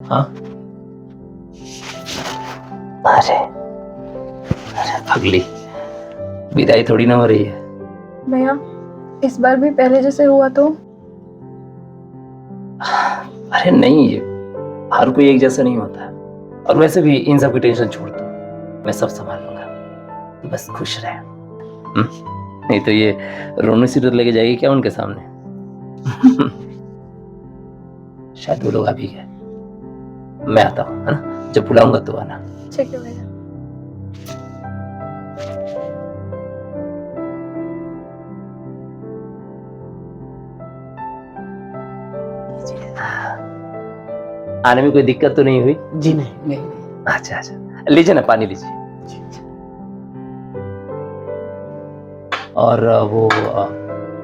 हाँ, अरे अरे पगली, विदाई थोड़ी ना हो रही है। भैया इस बार भी पहले जैसे हुआ तो? अरे नहीं, हर कोई एक जैसा नहीं होता है। और वैसे भी इन सब की टेंशन छोड़ दो, मैं सब संभाल लूंगा, तो बस खुश रहे। नहीं तो ये रोने सिर लेके जाएगी क्या उनके सामने? शायद वो लोग अभी गए, मैं आता हूँ, है ना? जब बुलाऊंगा तो आना। ठीक है भैया। आने में कोई दिक्कत तो नहीं हुई? जी नहीं। अच्छा अच्छा, लीजिए ना, पानी लीजिए। और वो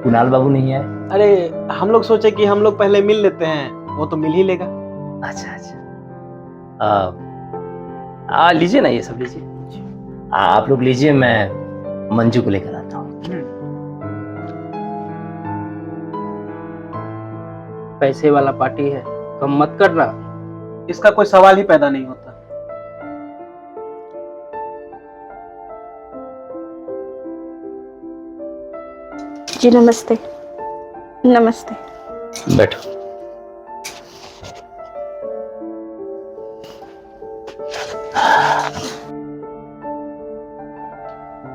कुणाल बाबू नहीं आए? अरे हम लोग सोचे कि हम लोग पहले मिल लेते हैं, वो तो मिल ही लेगा। अच्छा अच्छा, लीजिए ना, ये सब लीजिए। आप लोग लीजिए, मैं मंजू को लेकर आता हूँ। पैसे वाला पार्टी है, कम मत करना। इसका कोई सवाल ही पैदा नहीं होता। जी नमस्ते। नमस्ते। बैठो।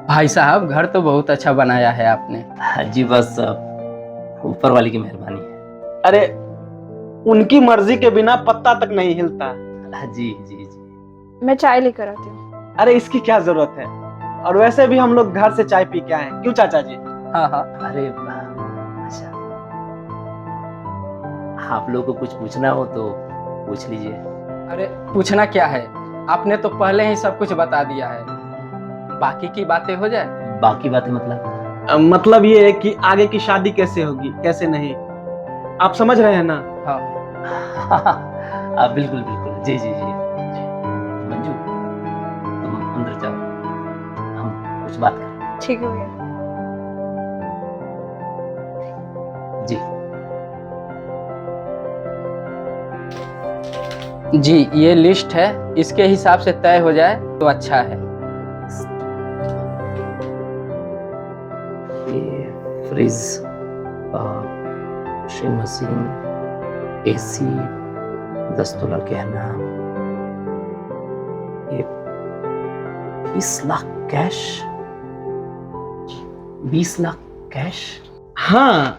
भाई साहब, घर तो बहुत अच्छा बनाया है आपने। जी बस ऊपर वाली की मेहरबानी है। अरे उनकी मर्जी के बिना पत्ता तक नहीं हिलता। जी जी जी। मैं चाय लेकर आती हूँ। अरे इसकी क्या जरूरत है, और वैसे भी हम लोग घर से चाय पी के आए, क्यों चाचा जी? हाँ हाँ। अरे अच्छा, आप लोगों को कुछ पूछना हो तो पूछ लीजिए। अरे पूछना क्या है, आपने तो पहले ही सब कुछ बता दिया है। बाकी की बातें हो जाए। बाकी बातें मतलब? मतलब ये है कि आगे की शादी कैसे होगी, कैसे नहीं, आप समझ रहे हैं ना? हाँ। बिल्कुल बिल्कुल, जी जी जी। मंजू, तुम अंदर जाओ, हम कुछ बात करें। ठीक है भैया। जी जी, ये लिस्ट है, इसके हिसाब से तय हो जाए तो अच्छा है। ये फ्रिज, वॉशिंग मशीन, एसी, 10 तोला गहना, ये 20 लाख कैश, 20 लाख कैश। हाँ,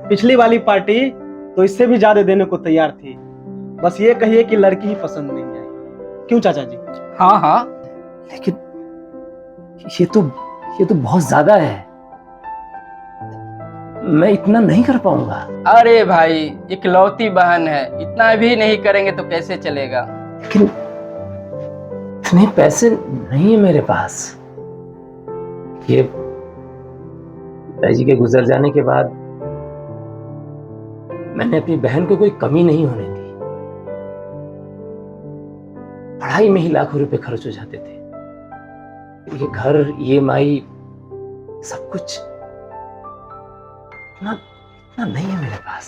पिछली वाली पार्टी तो इससे भी ज्यादा देने को तैयार थी, बस ये कहिए कि लड़की ही पसंद नहीं आई। क्यों चाचा जी? हाँ हाँ। लेकिन ये तो बहुत ज्यादा है, मैं इतना नहीं कर पाऊंगा। अरे भाई, इकलौती बहन है, इतना भी नहीं करेंगे तो कैसे चलेगा? लेकिन इतने पैसे नहीं है मेरे पास। ये पिताजी के गुजर जाने के बाद मैंने अपनी बहन को कोई कमी नहीं होने दी। पढ़ाई में ही लाखों रुपए खर्च हो जाते थे, ये घर, EMI, सब कुछ इतना नहीं है मेरे पास।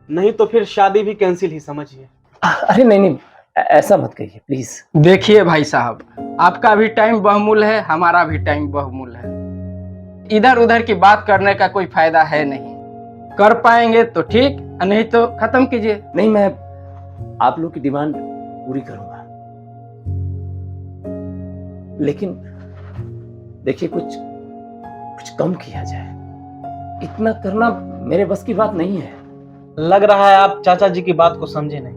नहीं तो फिर शादी भी कैंसिल ही समझिए। अरे नहीं नहीं, ऐसा मत कहिए प्लीज। देखिए भाई साहब, आपका भी टाइम बहुमूल्य है, हमारा भी टाइम बहुमूल्य है। इधर उधर की बात करने का कोई फायदा है नहीं। कर पाएंगे तो ठीक, नहीं तो खत्म कीजिए। नहीं, मैं आप लोग की डिमांड पूरी करूंगा, लेकिन देखिए कुछ कम किया जाए। इतना करना मेरे बस की बात नहीं है। लग रहा है आप चाचा जी की बात को समझे नहीं।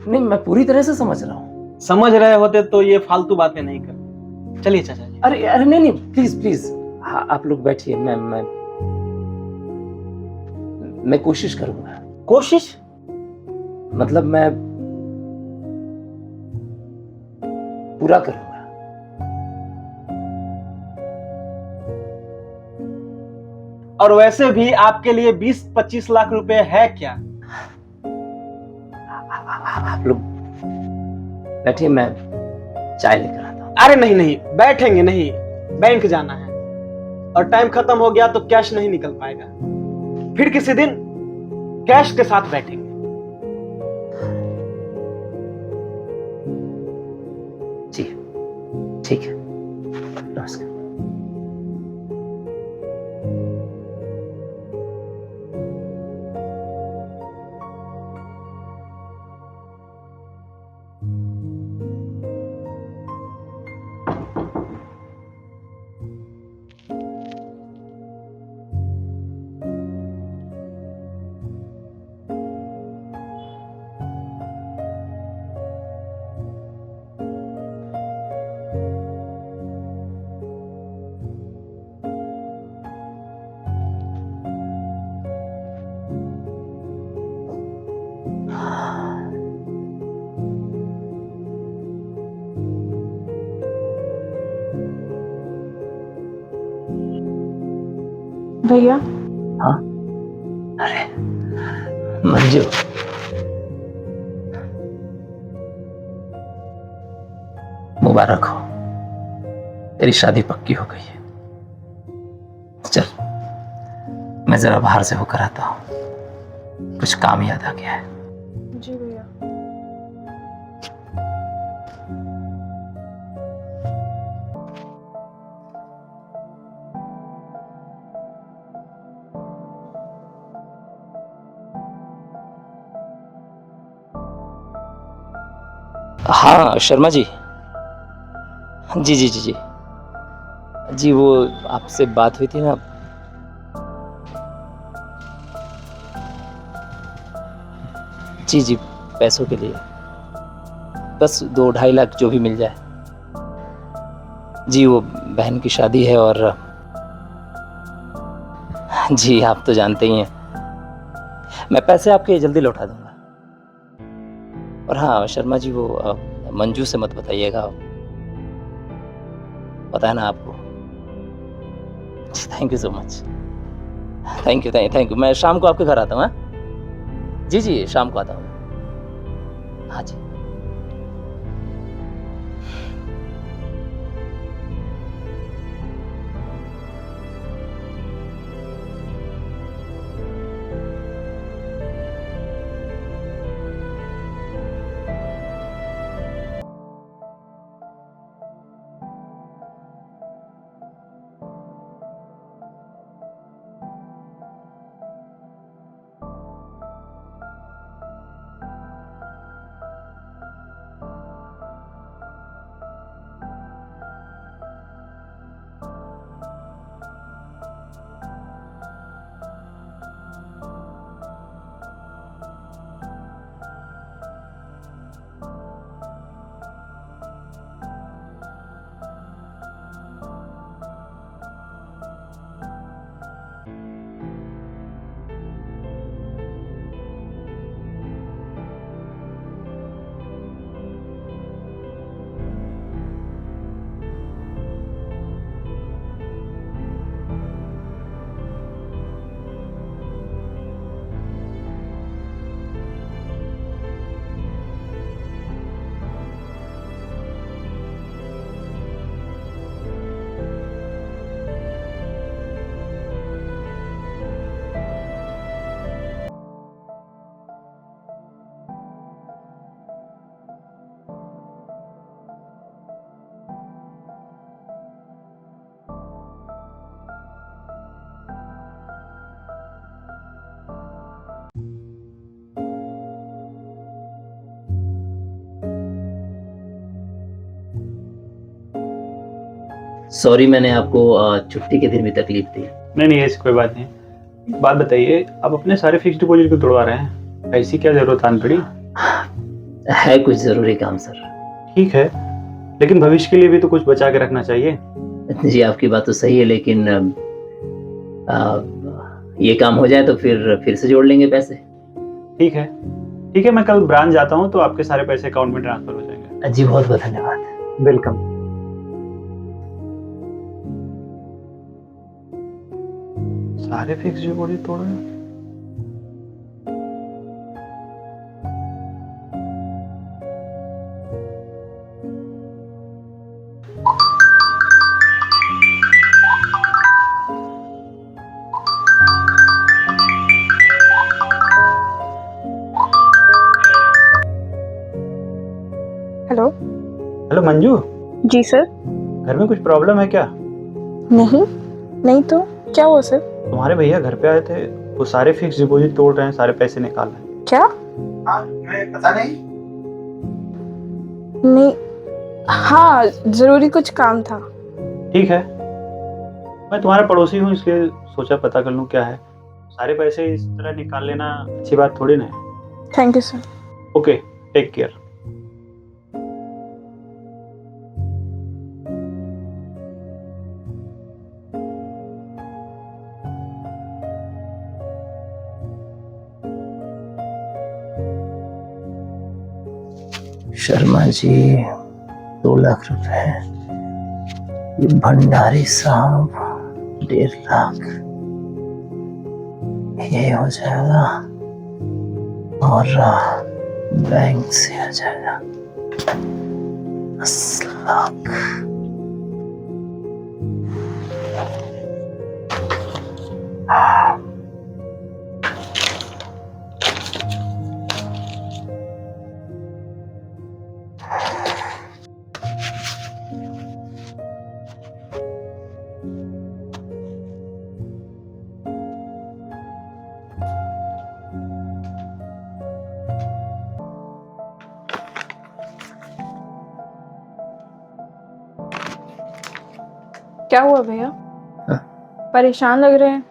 नहीं, मैं पूरी तरह से समझ रहा हूँ। समझ रहे होते तो ये फालतू बातें नहीं करते। चलिए चाचा जी। अरे अरे नहीं नहीं, प्लीज प्लीज, हाँ आप लोग बैठिए, मैं कोशिश करूंगा। कोशिश? मतलब मैं पूरा करूंगा। और वैसे भी आपके लिए 20-25 लाख रुपए है क्या? आप लोग बैठिए, मैं चाय लेकर आता हूँ। अरे नहीं नहीं, बैठेंगे नहीं, बैंक जाना है और टाइम खत्म हो गया तो कैश नहीं निकल पाएगा। फिर किसी दिन कैश के साथ बैठेंगे। ठीक है, नमस्कार। भैया, हाँ, अरे मंजू, मुबारक हो, तेरी शादी पक्की हो गई है। चल, मैं जरा बाहर से होकर आता हूँ, कुछ काम याद आ गया है। जी भैया। हाँ शर्मा जी, जी जी जी जी जी, वो आपसे बात हुई थी ना। जी जी, पैसों के लिए, बस 2-2.5 लाख जो भी मिल जाए। जी वो बहन की शादी है और जी आप तो जानते ही हैं, मैं पैसे आपके जल्दी लौटा दूंगा। और हाँ शर्मा जी, वो मंजू से मत बताइएगा, पता है ना आपको। Thank you so much, thank you. मैं शाम को आपके घर आता हूँ। हाँ जी जी, शाम को आता हूँ। हाँ जी। सॉरी, मैंने आपको छुट्टी के दिन भी तकलीफ दी। नहीं नहीं, ऐसी कोई बात नहीं। बात बताइए, आप अपने सारे फिक्स डिपॉजिट को तोड़वा रहे हैं, ऐसी क्या जरूरत आन पड़ी? है कुछ जरूरी काम सर। ठीक है, लेकिन भविष्य के लिए भी तो कुछ बचा के रखना चाहिए। जी आपकी बात तो सही है, लेकिन ये काम हो जाए तो फिर से जोड़ लेंगे पैसे। ठीक है ठीक है, मैं कल ब्रांच जाता हूँ तो आपके सारे पैसे अकाउंट में ट्रांसफर हो जाएंगे। जी बहुत बहुत धन्यवाद। वेलकम। सारे फिक्स डिपॉजिट तोड़ रहे हैं। हेलो। हेलो मंजू, जी सर। घर में कुछ प्रॉब्लम है क्या? नहीं, नहीं तो क्या हुआ सर? तुम्हारे भैया घर पे आए थे, वो सारे फिक्स डिपॉजिट तोड़ रहे हैं, सारे पैसे निकाल रहे हैं। क्या? मैं पता नहीं। नहीं, हाँ जरूरी कुछ काम था। ठीक है, मैं तुम्हारा पड़ोसी हूँ इसलिए सोचा पता कर लूँ क्या है। सारे पैसे इस तरह निकाल लेना अच्छी बात थोड़ी ना है। Thank you sir. Okay, take care. Sharma ji 2 lakh रुपए, ये भंडारी साहब 1.5 लाख, ये हो जाएगा और बैंक से आ जाएगा 10 लाख। क्या हुआ भैया? परेशान लग रहे हैं।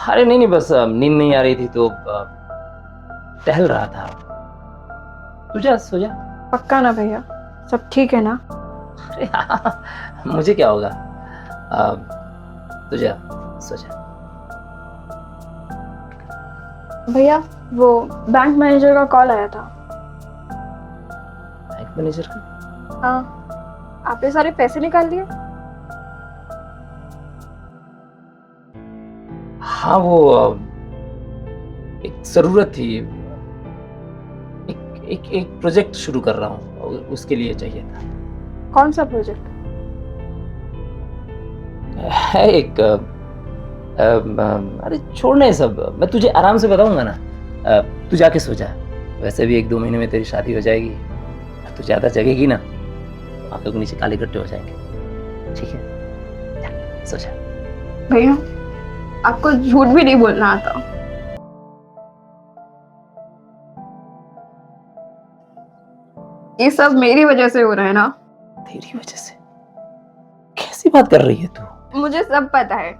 अरे नहीं नहीं, बस नींद नहीं आ रही थी तो टहल रहा था। तू जा, सो जा। पक्का ना भैया? सब ठीक है ना? अरे हाँ, मुझे क्या होगा। तू जा, सो जा। भैया वो बैंक मैनेजर का कॉल आया था। बैंक मैनेजर का? हाँ, आपने सारे पैसे निकाल लिए? हाँ, वो एक जरूरत थी, एक प्रोजेक्ट शुरू कर रहा हूँ, उसके लिए चाहिए था। कौन सा प्रोजेक्ट? है एक अरे छोड़ना है सब, मैं तुझे आराम से बताऊंगा ना। तू जाके सो जा। वैसे भी 1-2 महीने में तेरी शादी हो जाएगी, तू ज्यादा जगेगी ना, आंखों के नीचे काले गड्ढे हो जाएंगे। ठीक है, जा, सो जा। भैया आपको झूठ भी नहीं बोलना आता। ये सब मेरी वजह से हो रहा है ना? तेरी वजह से? कैसी बात कर रही है तू? मुझे सब पता है।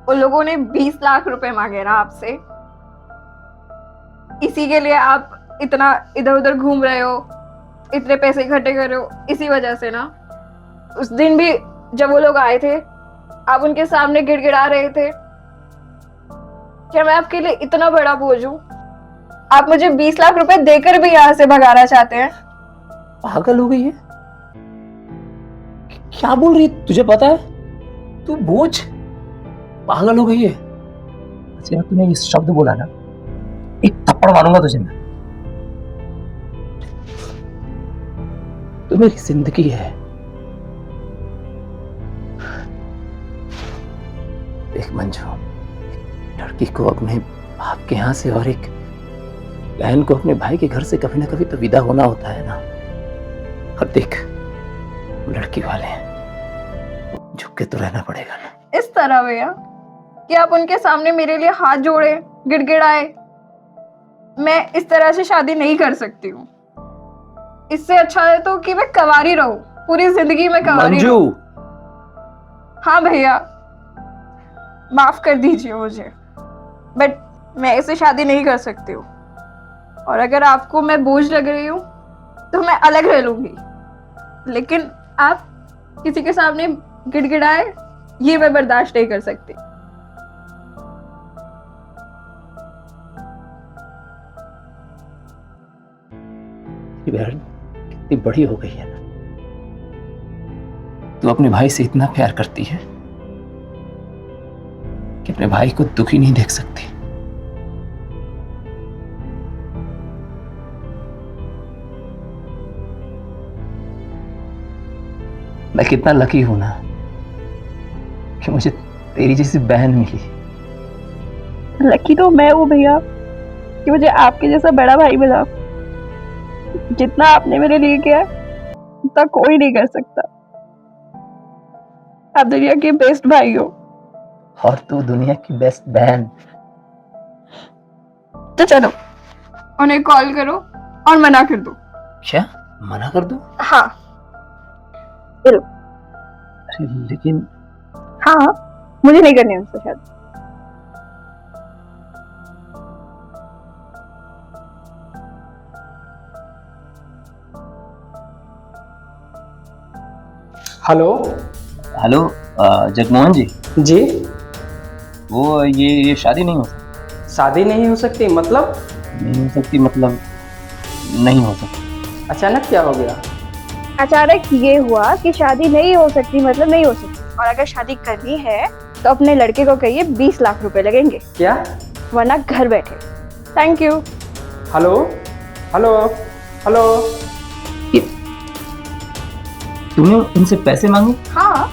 उन लोगों ने 20 लाख रुपए मांगे ना आपसे, इसी के लिए आप इतना इधर उधर घूम रहे हो, इतने पैसे इकट्ठे कर रहे हो, इसी वजह से ना। उस दिन भी जब वो लोग आए थे, आप उनके सामने गिड़गिड़ा रहे थे। क्या मैं आपके लिए इतना बड़ा बोझ हूं? आप मुझे 20 लाख रुपए देकर भी यहाँ से भगाना चाहते हैं? पागल हो गई है? क्या बोल रही है? तुझे पता है तू बोझ? पागल हो गई है? अच्छा तूने ये शब्द बोला ना, एक थप्पड़ मारूंगा तुझे मैं। तू मेरी जिंदगी है। एक मंजू, लड़की को अपने बाप के यहाँ से और एक बहन को अपने भाई के घर से कभी ना कभी तो विदा होना होता है ना। अब देख, लड़की वाले हैं, झुक के तो रहना पड़ेगा ना। इस तरह भैया कि आप उनके सामने मेरे लिए हाथ जोड़े, गिड़गिड़ाए। मैं इस तरह से शादी नहीं कर सकती हूँ। इससे अच्छा है तो कि मैं कंवारी रहूं, पूरी जिंदगी में कंवारी रहूं। हाँ भैया, माफ कर दीजिए मुझे, बट मैं ऐसे शादी नहीं कर सकती हूँ। और अगर आपको मैं बोझ लग रही हूँ तो मैं अलग रह लूंगी, लेकिन आप किसी के सामने गिड़गिड़ाए, ये मैं बर्दाश्त नहीं कर सकती। बहन कितनी बड़ी हो गई है ना, तू अपने भाई से इतना प्यार करती है कि अपने भाई को दुखी नहीं देख सकती। मैं कितना लकी हूं ना कि मुझे तेरी जैसी बहन मिली। लकी तो मैं हूँ भैया कि मुझे आपके जैसा बड़ा भाई मिला। जितना आपने मेरे लिए किया उतना कोई नहीं कर सकता। आप दुनिया के बेस्ट भाई हो। और तू दुनिया की बेस्ट बहन। तो चलो उन्हें कॉल करो और मना कर दो। क्या मना कर दूं? हाँ अरे लेकिन हाँ, मुझे नहीं करनी उनसे शादी। हेलो। हेलो जगमोहन जी, जी। वो ये शादी नहीं हो सकती। शादी नहीं हो सकती मतलब? नहीं हो सकती मतलब नहीं हो सकती। अचानक क्या हो गया? अचानक ये हुआ कि शादी नहीं हो सकती मतलब नहीं हो सकती, और अगर शादी करनी है तो अपने लड़के को कहिए 20 लाख रुपए लगेंगे, क्या? वरना घर बैठे। Thank you. Hello hello hello. तूने उनसे पैसे मांगे? हाँ